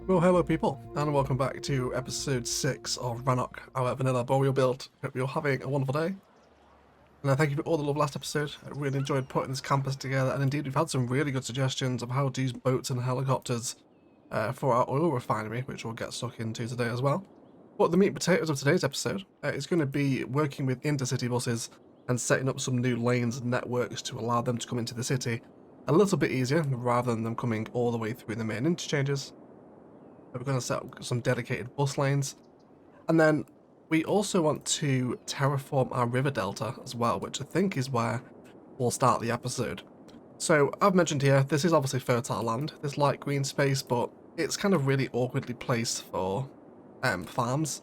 Well, hello people, and welcome back to episode 6 of Rannoch, our vanilla Boreal build. Hope you're having a wonderful day. And thank you for all the love last episode. I really enjoyed putting this campus together, and indeed we've had some really good suggestions of how to use boats and helicopters for our oil refinery, which we'll get stuck into today as well. But the meat and potatoes of today's episode is going to be working with intercity buses and setting up some new lanes and networks to allow them to come into the city a little bit easier, rather than them coming all the way through the main interchanges. We're going to set up some dedicated bus lanes. And then we also want to terraform our river delta as well, which I think is where we'll start the episode. So I've mentioned here, this is obviously fertile land, this light green space, but it's kind of really awkwardly placed for farms.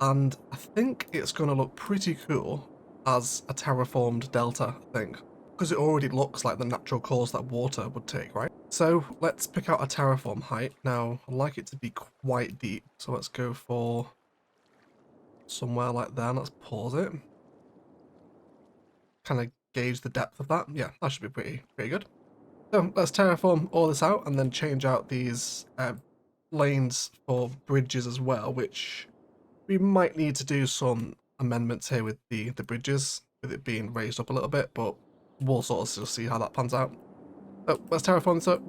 And I think it's going to look pretty cool as a terraformed delta, I think. Because it already looks like the natural course that water would take, right? So let's pick out a terraform height. Now, I'd like it to be quite deep, so let's go for somewhere like there. Let's pause it. Kind of gauge the depth of that. Yeah, that should be pretty good. So let's terraform all this out and then change out these lanes for bridges as well, which we might need to do some amendments here with the bridges, with it being raised up a little bit, but we'll sort of just see how that pans out. So let's terraform this up.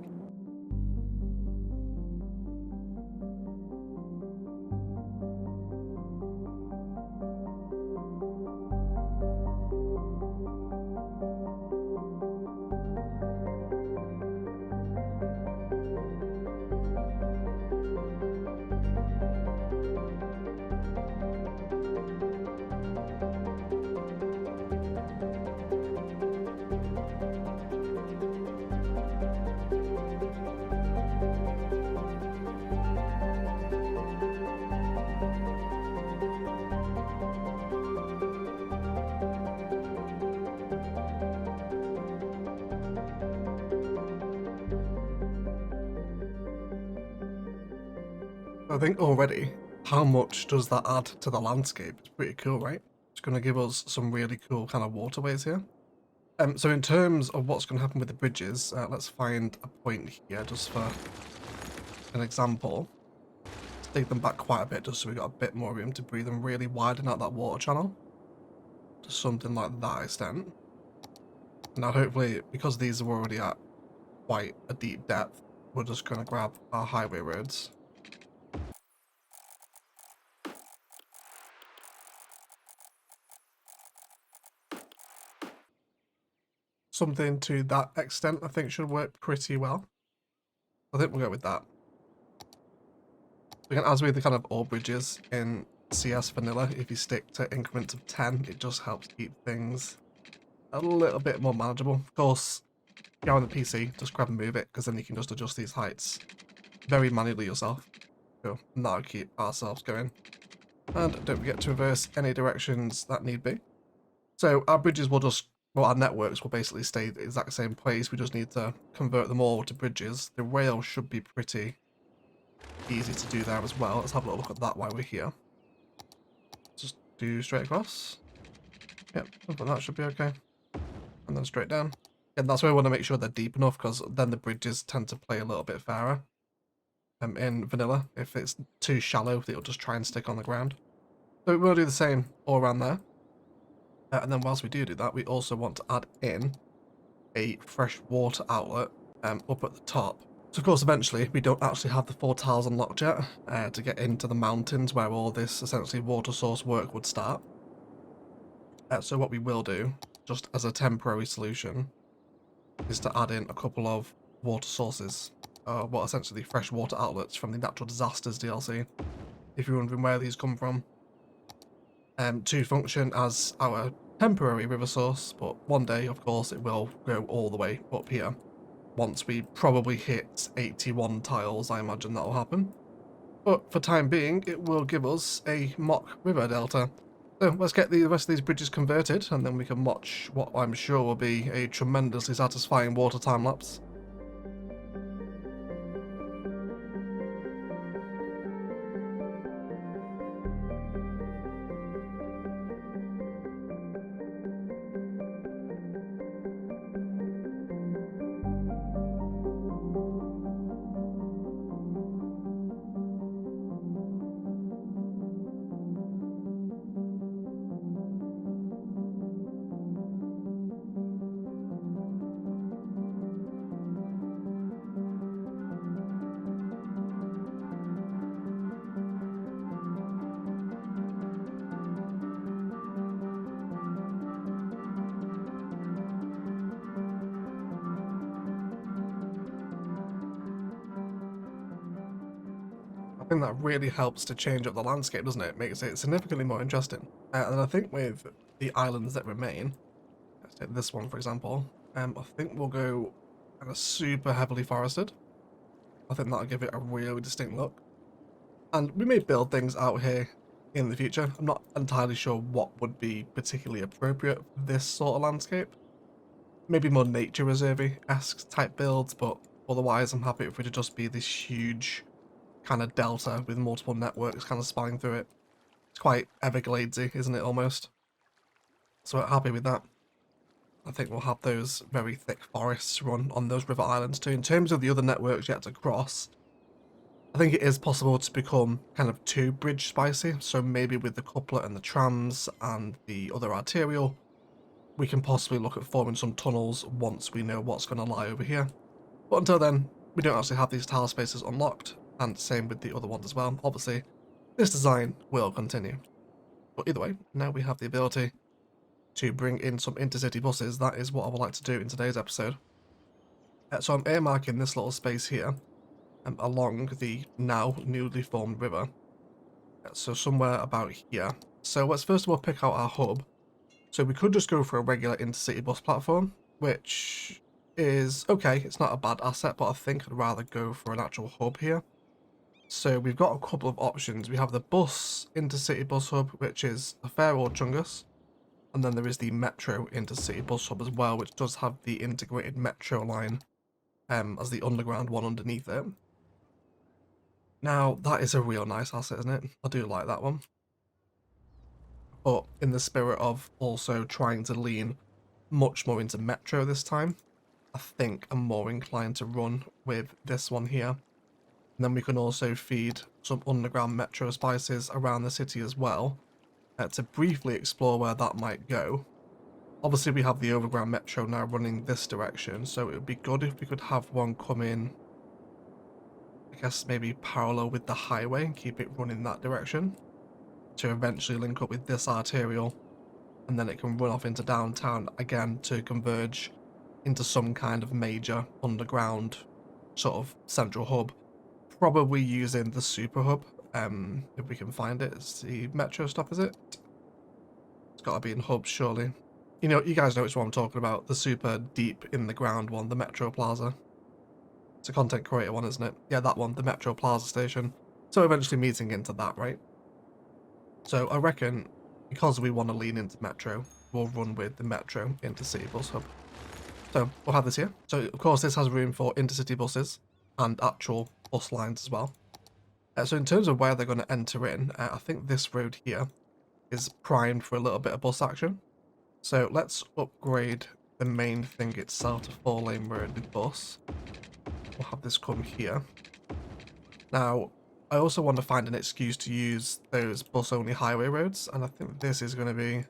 I think already, how much does that add to the landscape? It's pretty cool, right? It's going to give us some really cool kind of waterways here. So in terms of what's going to happen with the bridges, let's find a point here just for an example. Let's dig them back quite a bit just so we got a bit more room to breathe and really widen out that water channel to something like that extent. Now hopefully, because these are already at quite a deep depth, we're just going to grab our highway roads. Something to that extent I think should work pretty well. I think we'll go with that. Again, as with the kind of all bridges in CS vanilla, if you stick to increments of 10, it just helps keep things a little bit more manageable. Of course, if you're on the PC, just grab and move it, because then you can just adjust these heights very manually yourself. Cool. And that'll keep ourselves going. And don't forget to reverse any directions that need be. So our bridges will just, well, our networks will basically stay the exact same place. We just need to convert them all to bridges. The rail should be pretty easy to do there as well. Let's have a look at that while we're here. Just do straight across. Yep, I think that should be okay. And then straight down. And that's why we want to make sure they're deep enough, because then the bridges tend to play a little bit fairer. In vanilla, if it's too shallow, it'll just try and stick on the ground. So we'll do the same all around there. And then whilst we do that, we also want to add in a fresh water outlet up at the top. So of course, eventually, we don't actually have the 4 tiles unlocked yet to get into the mountains where all this essentially water source work would start. So what we will do, just as a temporary solution, is to add in a couple of water sources, well, essentially fresh water outlets from the Natural Disasters DLC, if you're wondering where these come from, to function as our temporary river source, but one day, of course, it will go all the way up here. Once we probably hit 81 tiles, I imagine that will happen. But for time being, it will give us a mock river delta. So let's get the rest of these bridges converted, and then we can watch what I'm sure will be a tremendously satisfying water time lapse. think that really helps to change up the landscape, doesn't it? Makes it significantly more interesting. And I think with the islands that remain, let's take this one for example, I think we'll go kind of super heavily forested. I think that'll give it a really distinct look. And we may build things out here in the future. I'm not entirely sure what would be particularly appropriate for this sort of landscape. Maybe more nature reserve-esque type builds, but otherwise I'm happy for it to just be this huge kind of delta with multiple networks kind of spanning through it. It's quite Evergladesy, isn't it, almost? So I'm happy with that. I think we'll have those very thick forests run on those river islands too. In terms of the other networks yet to cross, I think it is possible to become kind of too bridge spicy. So maybe with the couplet and the trams and the other arterial, we can possibly look at forming some tunnels once we know what's going to lie over here. But until then, we don't actually have these tile spaces unlocked, and same with the other ones as well. Obviously, this design will continue. But either way, now we have the ability to bring in some intercity buses. That is what I would like to do in today's episode. So I'm earmarking this little space here along the now newly formed river. So somewhere about here. So let's first of all pick out our hub. So we could just go for a regular intercity bus platform, which is okay. It's not a bad asset, but I think I'd rather go for an actual hub here. So we've got a couple of options. We have the bus intercity bus hub, which is a fair old chungus. And then there is the metro intercity bus hub as well, which does have the integrated metro line as the underground one underneath it. Now, that is a real nice asset, isn't it? I do like that one. But in the spirit of also trying to lean much more into metro this time, I think I'm more inclined to run with this one here. And then we can also feed some underground metro spices around the city as well, to briefly explore where that might go. Obviously we have the overground metro now running this direction, so it would be good if we could have one come in, I guess maybe parallel with the highway and keep it running that direction to eventually link up with this arterial, and then it can run off into downtown again to converge into some kind of major underground sort of central hub, probably using the super hub. If we can find it. It's the metro stop, is it? It's got to be in hubs, surely. You know, you guys know which one I'm talking about. The super deep in the ground one, the Metro Plaza. It's a content creator one, isn't it? Yeah, that one, the Metro Plaza station. So eventually meeting into that, right? So I reckon, because we want to lean into Metro, we'll run with the Metro Intercity Bus Hub. So we'll have this here. So of course this has room for intercity buses and actual bus lines as well. So in terms of where they're going to enter in, I think this road here is primed for a little bit of bus action. So let's upgrade the main thing itself to 4-lane road with bus. We'll have this come here. Now, I also want to find an excuse to use those bus-only highway roads, and I think this is going to be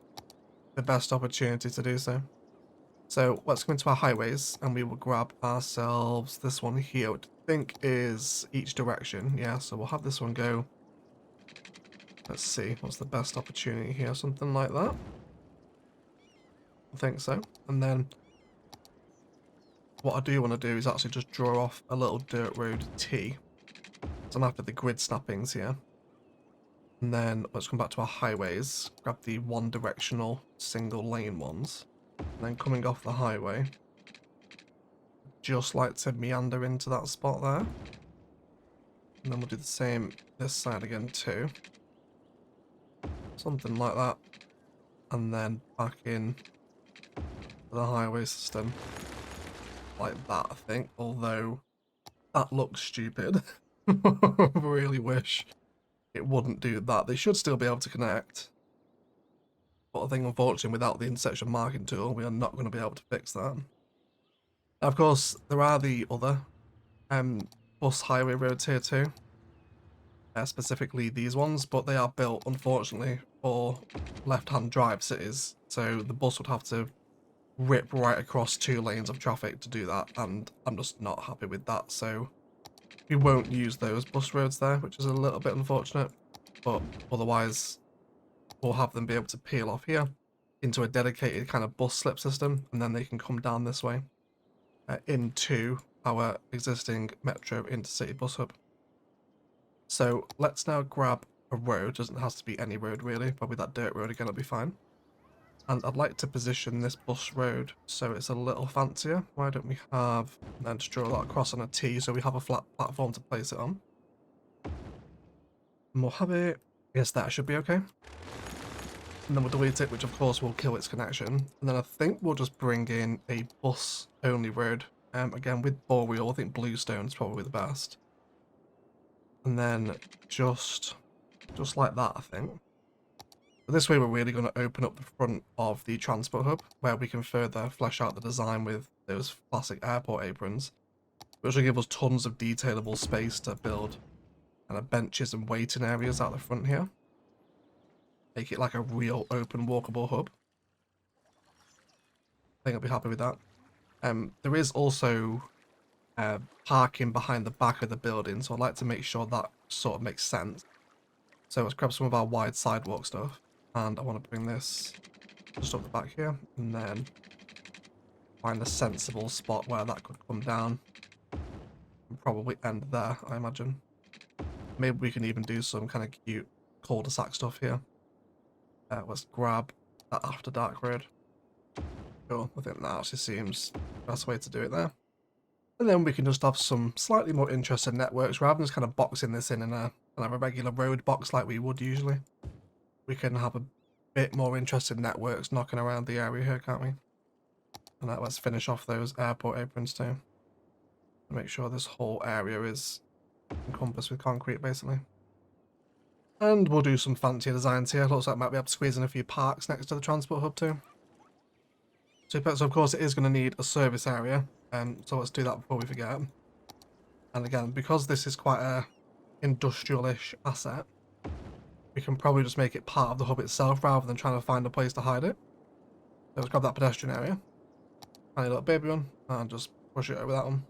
the best opportunity to do so. So let's go into our highways, and we will grab ourselves this one here, which I think is each direction. Yeah, so we'll have this one go. Let's see, what's the best opportunity here? Something like that. I think so. And then what I do want to do is actually just draw off a little dirt road T. So I'm after the grid snappings here. And then let's come back to our highways. Grab the one-directional single lane ones. And then coming off the highway, just like to meander into that spot there. And then we'll do the same this side again too. Something like that. And then back in the highway system. Like that, I think. Although, that looks stupid. I really wish it wouldn't do that. They should still be able to connect. But I think, unfortunately, without the intersection marking tool, we are not going to be able to fix that. Of course, there are the other bus highway roads here too. Specifically these ones, but they are built, unfortunately, for left-hand drive cities. So the bus would have to rip right across 2 lanes of traffic to do that, and I'm just not happy with that. So we won't use those bus roads there, which is a little bit unfortunate. But otherwise, we'll have them be able to peel off here into a dedicated kind of bus slip system, and then they can come down this way into our existing Metro Intercity bus hub. So let's now grab a road. Doesn't have to be any road really, probably that dirt road again will be fine. And I'd like to position this bus road so it's a little fancier. Why don't we have, and then just draw that across on a T so we have a flat platform to place it on. And we'll have it, I guess that should be okay. And then we'll delete it, which of course will kill its connection. And then I think we'll just bring in a bus only road. Again with Boreal, I think bluestone is probably the best. And then just like that, I think. But this way we're really going to open up the front of the transport hub, where we can further flesh out the design with those classic airport aprons, which will give us tons of detailable space to build kind of benches and waiting areas out the front here. Make it like a real open walkable hub. I think I'll be happy with that. There is also parking behind the back of the building, so I'd like to make sure that sort of makes sense. So let's grab some of our wide sidewalk stuff, and I want to bring this just up the back here, and then find a sensible spot where that could come down and probably end there, I imagine. Maybe we can even do some kind of cute cul-de-sac stuff here. Let's grab that after dark road. Cool, I think that actually seems the best way to do it there. And then we can just have some slightly more interesting networks rather than just kind of boxing this in a regular road box like we would usually. We can have a bit more interesting networks knocking around the area here, can't we? And let's finish off those airport aprons too. Make sure this whole area is encompassed with concrete basically. And we'll do some fancier designs here. Looks like I might be able to squeeze in a few parks next to the transport hub too. So of course it is going to need a service area, so let's do that before we forget. And again, because this is quite a industrial-ish asset, we can probably just make it part of the hub itself rather than trying to find a place to hide it. So let's grab that pedestrian area, tiny little baby one, and just push it over that one.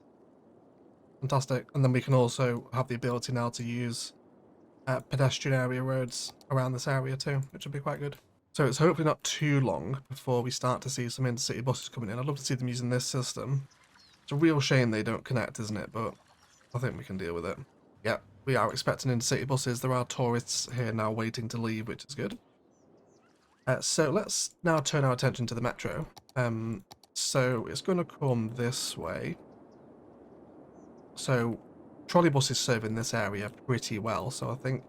Fantastic. And then we can also have the ability now to use pedestrian area roads around this area too, which would be quite good. So it's hopefully not too long before we start to see some intercity buses coming in. I'd love to see them using this system. It's a real shame they don't connect, isn't it? But I think we can deal with it. Yeah, we are expecting intercity buses. There are tourists here now waiting to leave, which is good. So let's now turn our attention to the metro. So it's going to come this way. So trolleybus is serving this area pretty well. So I think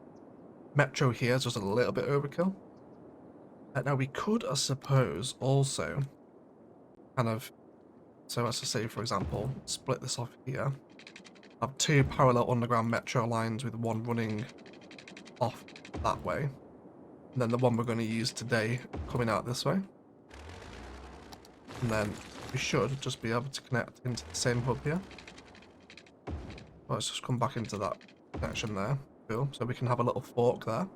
metro here is just a little bit overkill. Now we could, I suppose, also kind of, so let's just say, for example, split this off here. Have two parallel underground metro lines with one running off that way. And then the one we're going to use today coming out this way. And then we should just be able to connect into the same hub here. Let's just come back into that connection there. Cool. So we can have a little fork there.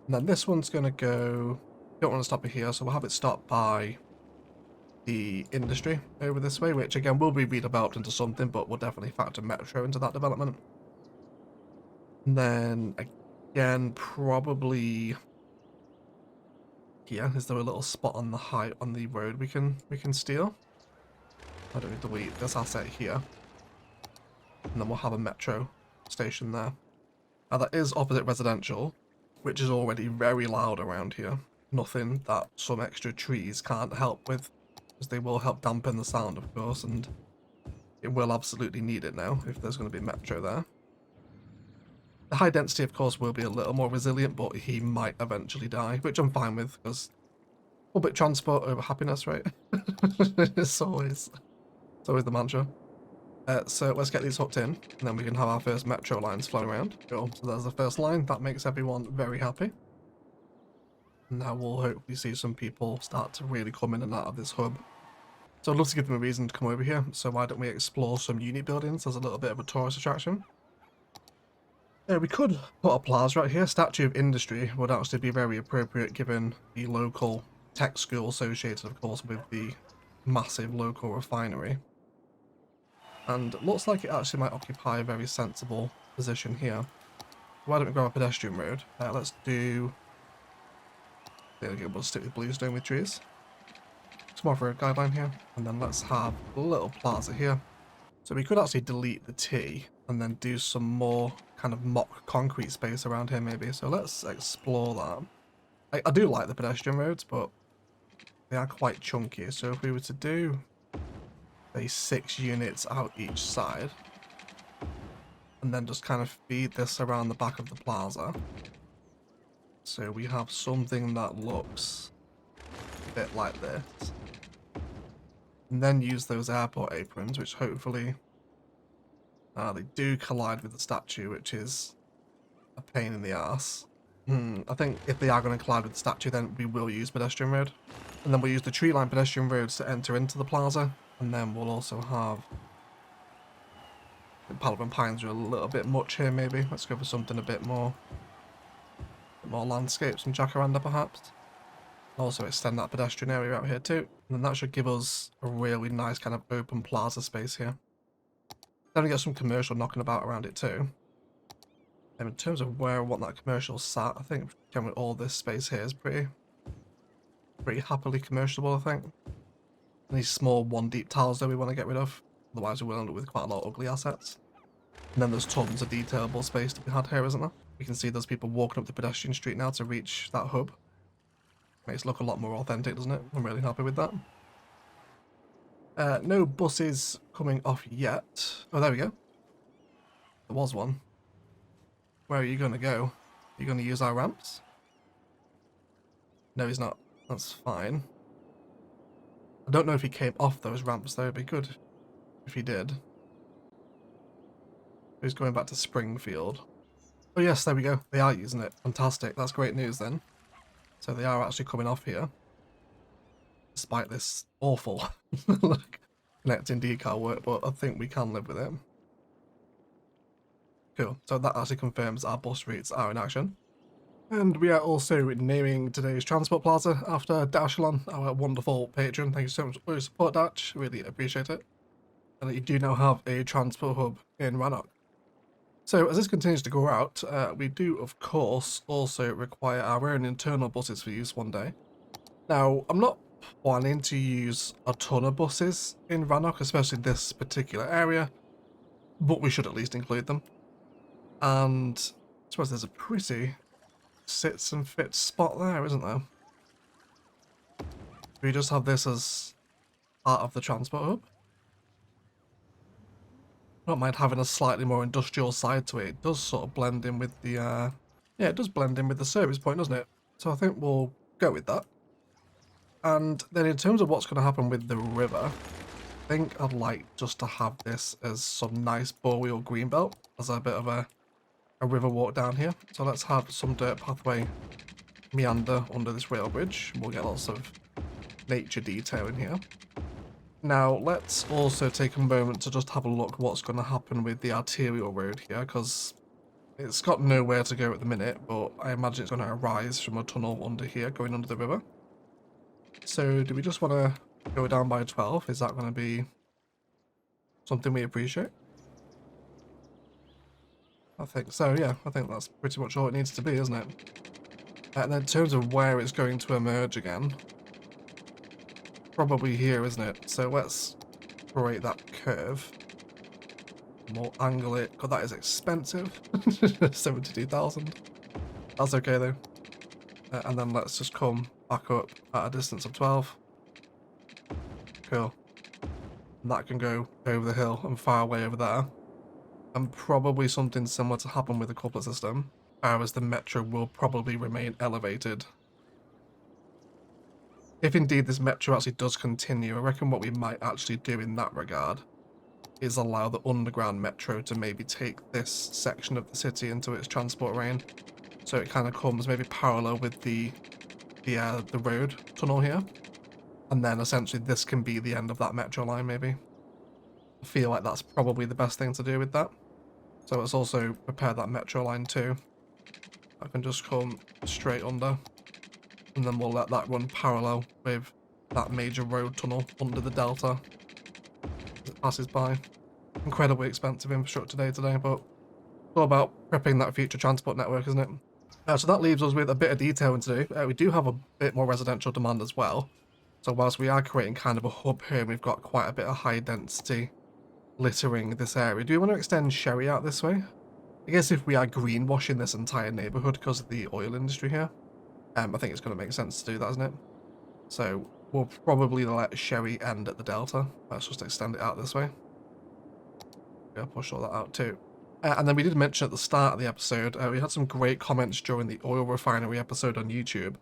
And then this one's going to go, don't want to stop it here, so we'll have it stop by the industry over this way, which again will be redeveloped into something, but we'll definitely factor metro into that development. And then again, probably here, is there a little spot on the height on the road we can steal? I don't need to delete this asset here. And then we'll have a metro station there. Now that is opposite residential, which is already very loud around here. Nothing that some extra trees can't help with, because they will help dampen the sound, of course, and it will absolutely need it now if there's going to be metro there. The high density, of course, will be a little more resilient, but he might eventually die, which I'm fine with, because public transport over happiness, right? It's always the mantra. So let's get these hooked in, and then we can have our first metro lines flowing around. Cool. So there's the first line. That makes everyone very happy. Now we'll hopefully see some people start to really come in and out of this hub. So I'd love to give them a reason to come over here. So why don't we explore some unit buildings as a little bit of a tourist attraction? We could put a plaza right here. Statue of Industry would actually be very appropriate given the local tech school associated, of course, with the massive local refinery. And it looks like it actually might occupy a very sensible position here. Why don't we grab a pedestrian road? Let's do... There we go, we'll stick with bluestone with trees. Some more for a guideline here. And then let's have a little plaza here. So we could actually delete the T and then do some more kind of mock concrete space around here maybe. So let's explore that. I do like the pedestrian roads, but they are quite chunky. So if we were to do, say, 6 units out each side, and then just kind of feed this around the back of the plaza. So we have something that looks a bit like this. And then use those airport aprons, which hopefully they do collide with the statue, which is a pain in the arse. I think if they are going to collide with the statue, then we will use pedestrian road. And then we'll use the tree line pedestrian roads to enter into the plaza. And then we'll also have... the Palaven pines are a little bit much here maybe. Let's go for something a bit more landscape, some jacaranda perhaps. Also extend that pedestrian area out here too. And then that should give us a really nice kind of open plaza space here. Then we get some commercial knocking about around it too. And in terms of where I want that commercial sat, I think with all this space here is pretty happily commercialable, I think. And these small one deep tiles though we want to get rid of. Otherwise we will end up with quite a lot of ugly assets. And then there's tons of detailable space to be had here, isn't there? We can see those people walking up the pedestrian street now to reach that hub. Makes it look a lot more authentic, doesn't it? I'm really happy with that. No buses coming off yet. Oh, there we go. There was one. Where are you going to go? Are you going to use our ramps? No, he's not. That's fine. I don't know if he came off those ramps, though. It'd be good if he did. He's going back to Springfield. Oh, yes, there we go. They are using it. Fantastic. That's great news, then. So they are actually coming off here. Despite this awful connecting decal work, but I think we can live with it. Cool. So that actually confirms our bus routes are in action. And we are also naming today's transport plaza after Dashlon, our wonderful patron. Thank you so much for your support, Dash. Really appreciate it. And you do now have a transport hub in Rannoch. So as this continues to go out, we do of course also require our own internal buses for use one day. Now, I'm not planning to use a ton of buses in Rannoch, especially this particular area, but we should at least include them. And I suppose there's a pretty sits and fits spot there, isn't there? We just have this as part of the transport hub. I don't mind having a slightly more industrial side to it. It does sort of blend in with the, yeah, it does blend in with the service point, doesn't it? So I think we'll go with that. And then in terms of what's going to happen with the river, I think I'd like just to have this as some nice Boreal greenbelt as a bit of a river walk down here. So let's have some dirt pathway meander under this rail bridge. We'll get lots of nature detail in here. Now let's also take a moment to just have a look what's going to happen with the arterial road here, because it's got nowhere to go at the minute, but I imagine it's going to arise from a tunnel under here going under the river. So do we just want to go down by 12? Is that going to be something we appreciate? I think so, yeah. I think that's pretty much all it needs to be, isn't it? And then in terms of where it's going to emerge again, probably here, isn't it? So let's create that curve. We'll angle it, because that is expensive. 72,000. That's okay though. And then let's just come back up at a distance of 12. Cool. And that can go over the hill and far away over there. And probably something similar to happen with the coupler system, whereas the metro will probably remain elevated. If indeed this metro actually does continue, I reckon what we might actually do in that regard is allow the underground metro to maybe take this section of the city into its transport reign. So it kind of comes maybe parallel with the road tunnel here. And then essentially this can be the end of that metro line maybe. I feel like that's probably the best thing to do with that. So let's also prepare that metro line too. I can just come straight under. And then we'll let that run parallel with that major road tunnel under the delta as it passes by. Incredibly expensive infrastructure today, but it's all about prepping that future transport network, isn't it? So that leaves us with a bit of detailing to do. We do have a bit more residential demand as well. So whilst we are creating kind of a hub here, we've got quite a bit of high density littering this area. Do we want to extend Sherry out this way? I guess if we are greenwashing this entire neighborhood because of the oil industry here, I think it's going to make sense to do that, isn't it? So we'll probably let Sherry end at the Delta. Let's just extend it out this way. Yeah, push all that out too. And then we did mention at the start of the episode, we had some great comments during the oil refinery episode on YouTube,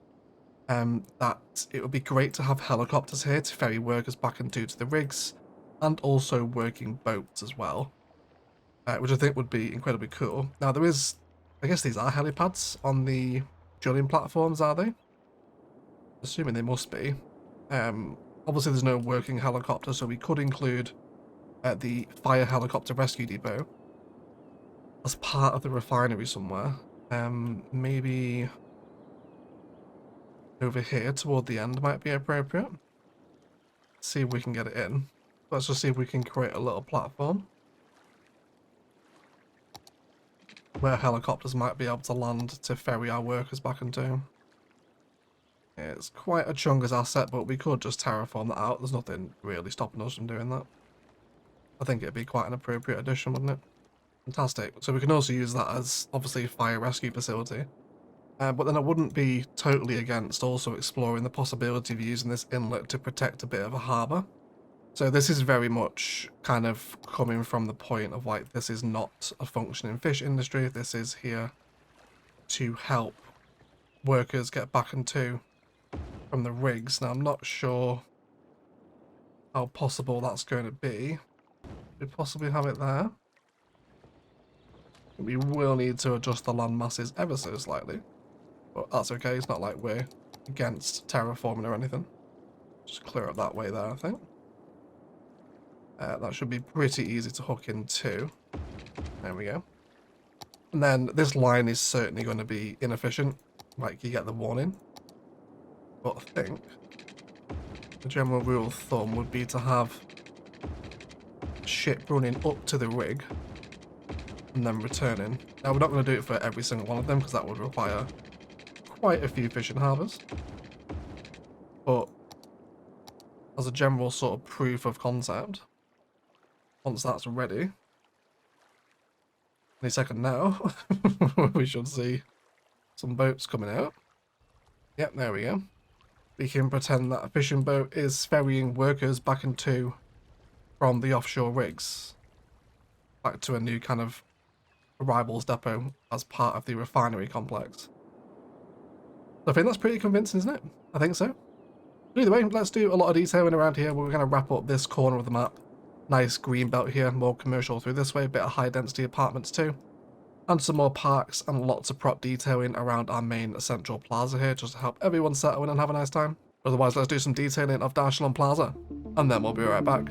that it would be great to have helicopters here to ferry workers back and to the rigs, and also working boats as well, which I think would be incredibly cool. Now there is, I guess these are helipads on the drilling platforms, are they? Assuming they must be. Obviously there's no working helicopter, so we could include the fire helicopter rescue depot as part of the refinery somewhere. Maybe over here toward the end might be appropriate. See if we can get it in. Let's just see if we can create a little platform where helicopters might be able to land to ferry our workers back into. It's quite a chungus asset, but we could just terraform that out. There's nothing really stopping us from doing that. I think it'd be quite an appropriate addition, wouldn't it? Fantastic. So we can also use that as, obviously, a fire rescue facility. But then I wouldn't be totally against also exploring the possibility of using this inlet to protect a bit of a harbour. So this is very much kind of coming from the point of, like, this is not a functioning fish industry. This is here to help workers get back into from the rigs. Now, I'm not sure how possible that's going to be. We possibly have it there. We will need to adjust the land masses ever so slightly, but that's okay. It's not like we're against terraforming or anything. Just clear up that way there, I think. That should be pretty easy to hook into. There we go. And then this line is certainly going to be inefficient, like you get the warning. But I think the general rule of thumb would be to have ship running up to the rig and then returning. Now we're not going to do it for every single one of them because that would require quite a few fishing harbours. But as a general sort of proof of concept, once that's ready, any second now, we should see some boats coming out. Yep, there we go. We can pretend that a fishing boat is ferrying workers back into from the offshore rigs back to a new kind of arrivals depot as part of the refinery complex. So I think that's pretty convincing, isn't it? I think so. Either way, let's do a lot of detailing around here. We're going to wrap up this corner of the map. Nice green belt here, more commercial through this way, a bit of high density apartments too. And some more parks and lots of prop detailing around our main central plaza here, just to help everyone settle in and have a nice time. Otherwise, let's do some detailing of Darshallon Plaza, and then we'll be right back.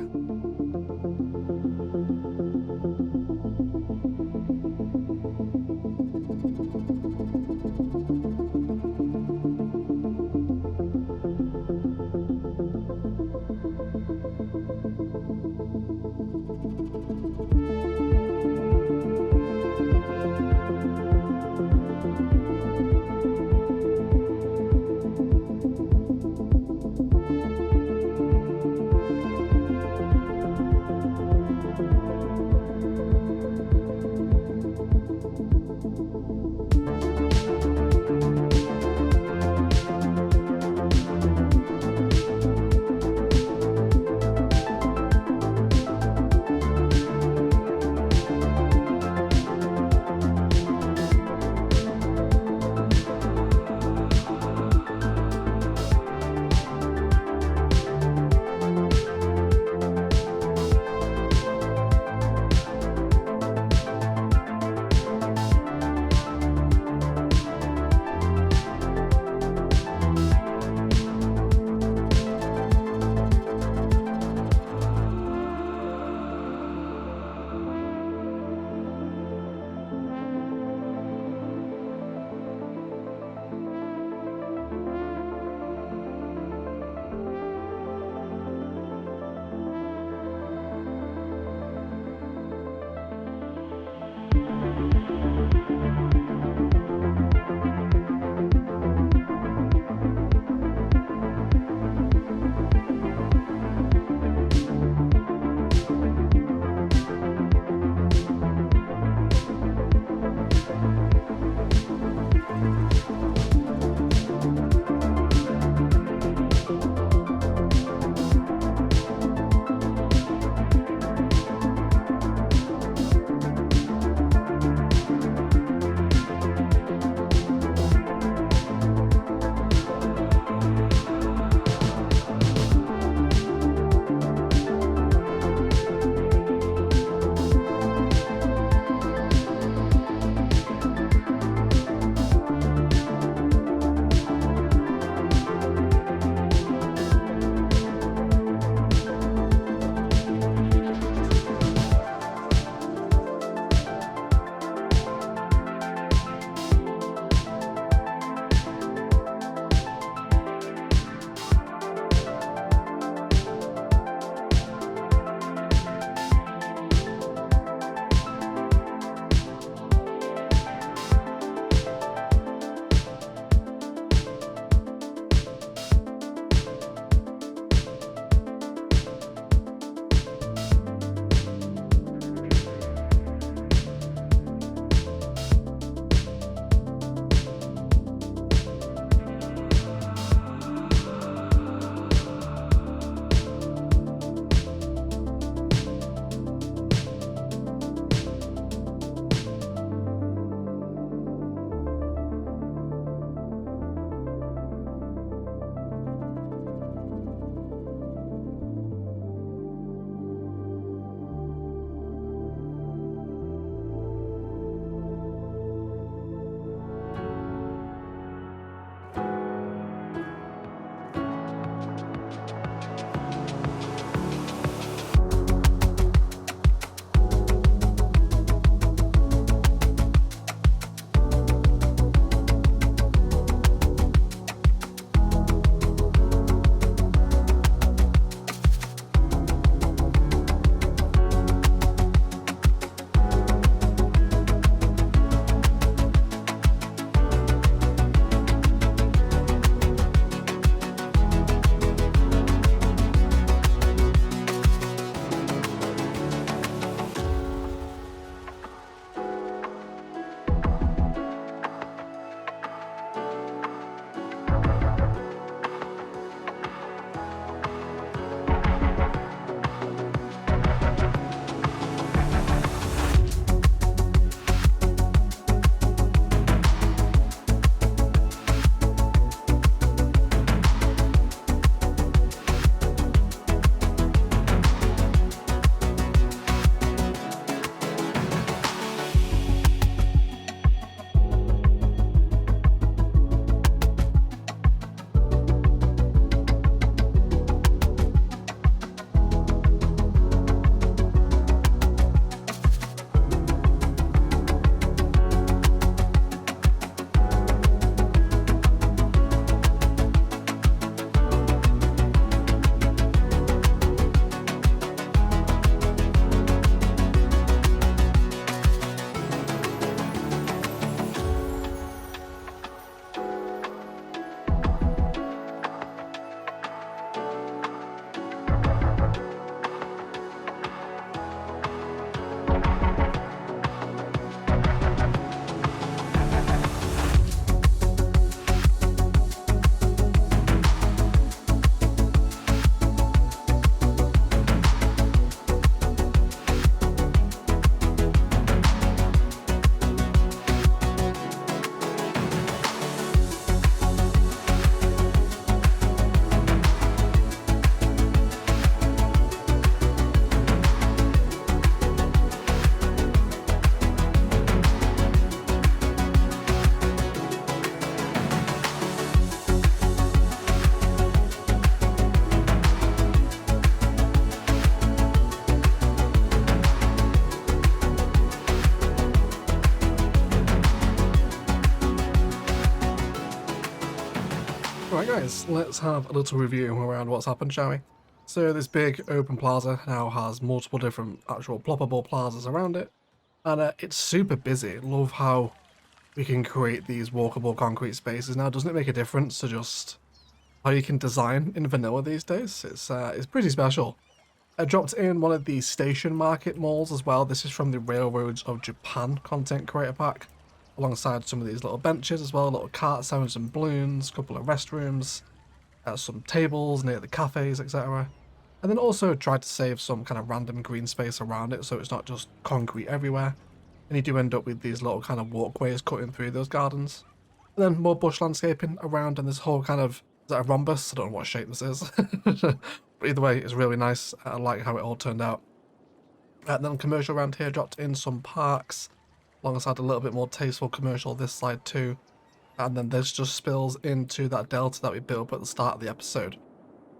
Right guys, let's have a little review around what's happened, shall we? So this big open plaza now has multiple different actual ploppable plazas around it, and it's super busy. Love how we can create these walkable concrete spaces now. Doesn't it make a difference to just how you can design in vanilla these days? It's pretty special. I dropped in one of the station market malls as well. This is from the Railroads of Japan content creator pack, alongside some of these little benches as well, little cart sounds and balloons, a couple of restrooms, some tables near the cafes, etc. And then also tried to save some kind of random green space around it so it's not just concrete everywhere. And you do end up with these little kind of walkways cutting through those gardens. And then more bush landscaping around and this whole kind of, is that a rhombus? I don't know what shape this is. But either way, it's really nice. I like how it all turned out. And then commercial around here, dropped in some parks, alongside a little bit more tasteful commercial this side too. And then this just spills into that delta that we built up at the start of the episode.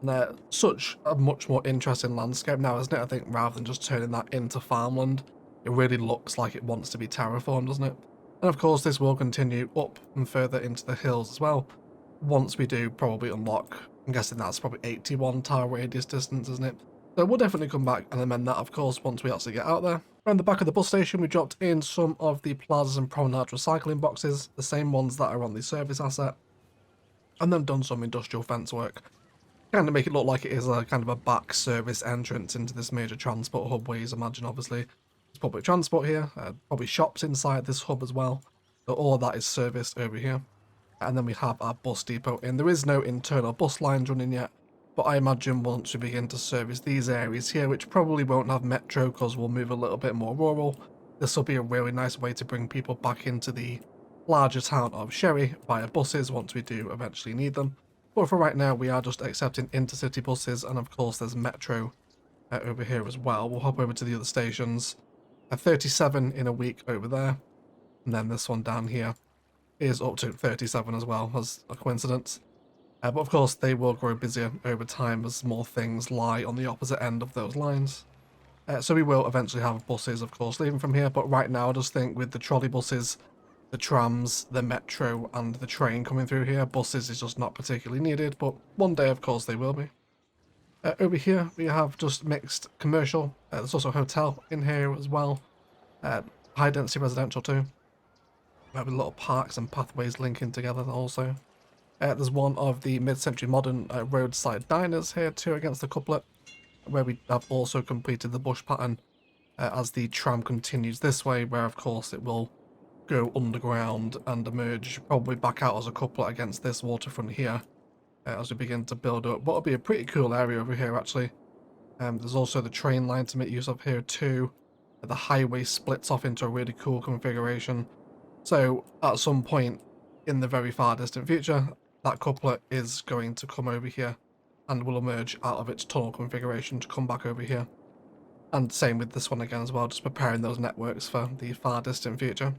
And they're such a much more interesting landscape now, isn't it? I think rather than just turning that into farmland, it really looks like it wants to be terraformed, doesn't it? And of course this will continue up and further into the hills as well, once we do probably unlock, I'm guessing that's probably 81 tile radius distance, isn't it? So we'll definitely come back and amend that, of course, once we actually get out there. Around the back of the bus station, we dropped in some of the plazas and promenade recycling boxes, the same ones that are on the service asset, and then done some industrial fence work. Kind of make it look like it is a kind of a back service entrance into this major transport hub where you imagine, obviously, there's public transport here, probably shops inside this hub as well. So all of that is serviced over here. And then we have our bus depot in. There is no internal bus lines running yet, but I imagine once we begin to service these areas here, which probably won't have metro because we'll move a little bit more rural, this will be a really nice way to bring people back into the larger town of Sherry via buses once we do eventually need them. But for right now, we are just accepting intercity buses, and of course there's metro over here as well. We'll hop over to the other stations. 37 in a week over there, and then this one down here is up to 37 as well, as a coincidence. But of course they will grow busier over time as more things lie on the opposite end of those lines. So we will eventually have buses, of course, leaving from here, but right now I just think with the trolley buses, the trams, the metro and the train coming through here, buses is just not particularly needed, but one day of course they will be. Over here we have just mixed commercial. There's also a hotel in here as well. High density residential too. We have little parks and pathways linking together also. There's one of the mid-century modern roadside diners here too against the couplet, where we have also completed the bush pattern as the tram continues this way, where of course it will go underground and emerge probably back out as a couplet against this waterfront here as we begin to build up. What will be a pretty cool area over here actually. There's also the train line to make use of here too. The highway splits off into a really cool configuration. So at some point in the very far distant future, that couplet is going to come over here and will emerge out of its tunnel configuration to come back over here. And same with this one again as well, just preparing those networks for the far distant future.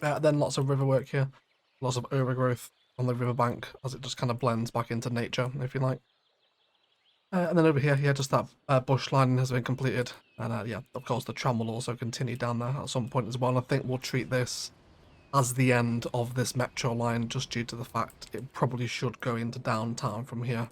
Then lots of river work here, lots of overgrowth on the riverbank as it just kind of blends back into nature, if you like. And then over here, yeah, just that bush lining has been completed. And yeah, of course the tram will also continue down there at some point as well. And I think we'll treat this as the end of this metro line just due to the fact it probably should go into downtown from here.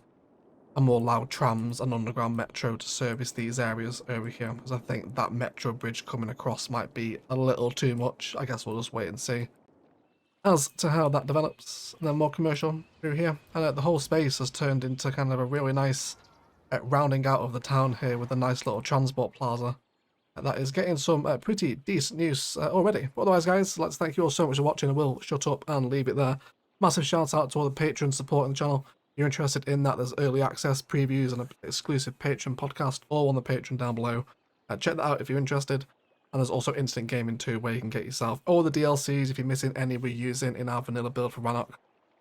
And we'll allow trams and underground metro to service these areas over here. Because I think that metro bridge coming across might be a little too much. I guess we'll just wait and see as to how that develops. And then more commercial through here. And the whole space has turned into kind of a really nice rounding out of the town here with a nice little transport plaza that is getting some pretty decent use already. But otherwise guys, let's thank you all so much for watching, and we'll shut up and leave it there. Massive shout out to all the patrons supporting the channel. If you're interested in that, there's early access, previews and an exclusive Patreon podcast all on the Patreon down below. Check that out if you're interested. And there's also instant gaming too, where you can get yourself all the DLCs if you're missing any we're using in our vanilla build for Rannoch.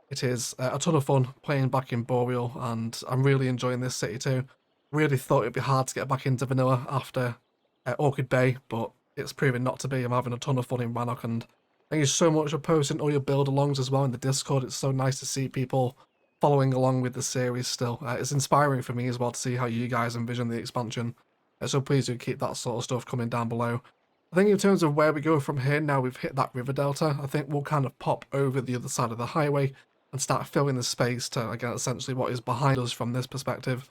It is a ton of fun playing back in Boreal, and I'm really enjoying this city too. Really thought it'd be hard to get back into vanilla after Orchid Bay, but it's proving not to be. I'm having a ton of fun in Rannoch, and thank you so much for posting all your build alongs as well in the Discord. It's so nice to see people following along with the series still. It's inspiring for me as well to see how you guys envision the expansion. So please do keep that sort of stuff coming down below. I think in terms of where we go from here, now we've hit that river delta, I think we'll kind of pop over the other side of the highway and start filling the space to, again, essentially what is behind us from this perspective,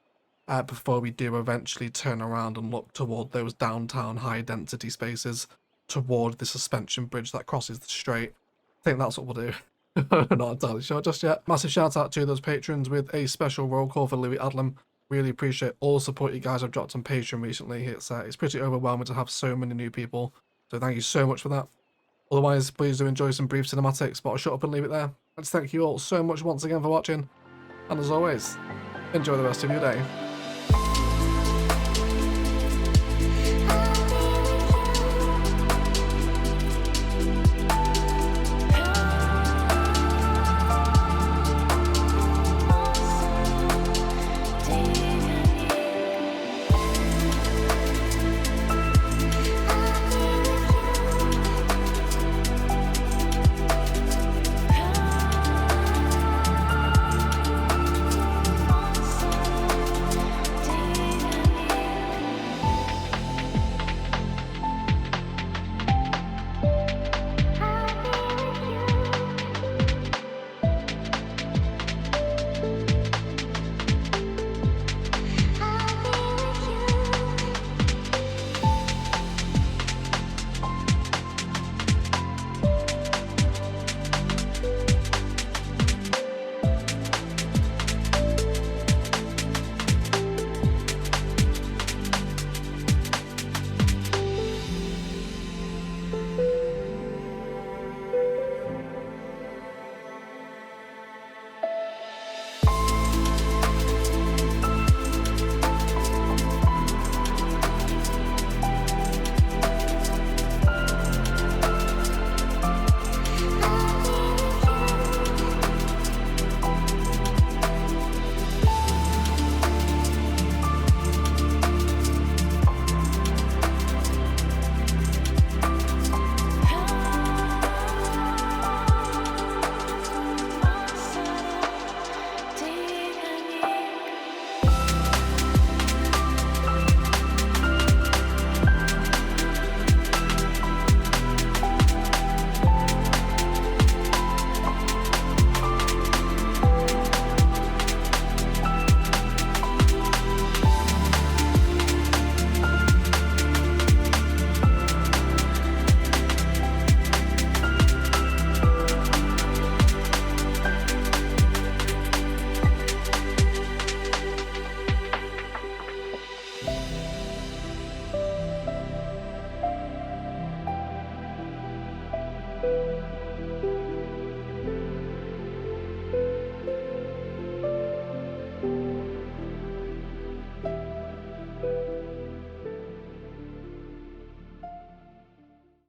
before we do eventually turn around and look toward those downtown high density spaces toward the suspension bridge that crosses the strait. I think that's what we'll do. I'm not entirely sure just yet. Massive shout out to those patrons, with a special roll call for Louis Adlam. Really appreciate all the support you guys have dropped on Patreon recently. It's pretty overwhelming to have so many new people, so thank you so much for that. Otherwise, please do enjoy some brief cinematics, but I'll shut up and leave it there. And thank you all so much once again for watching, and as always, enjoy the rest of your day.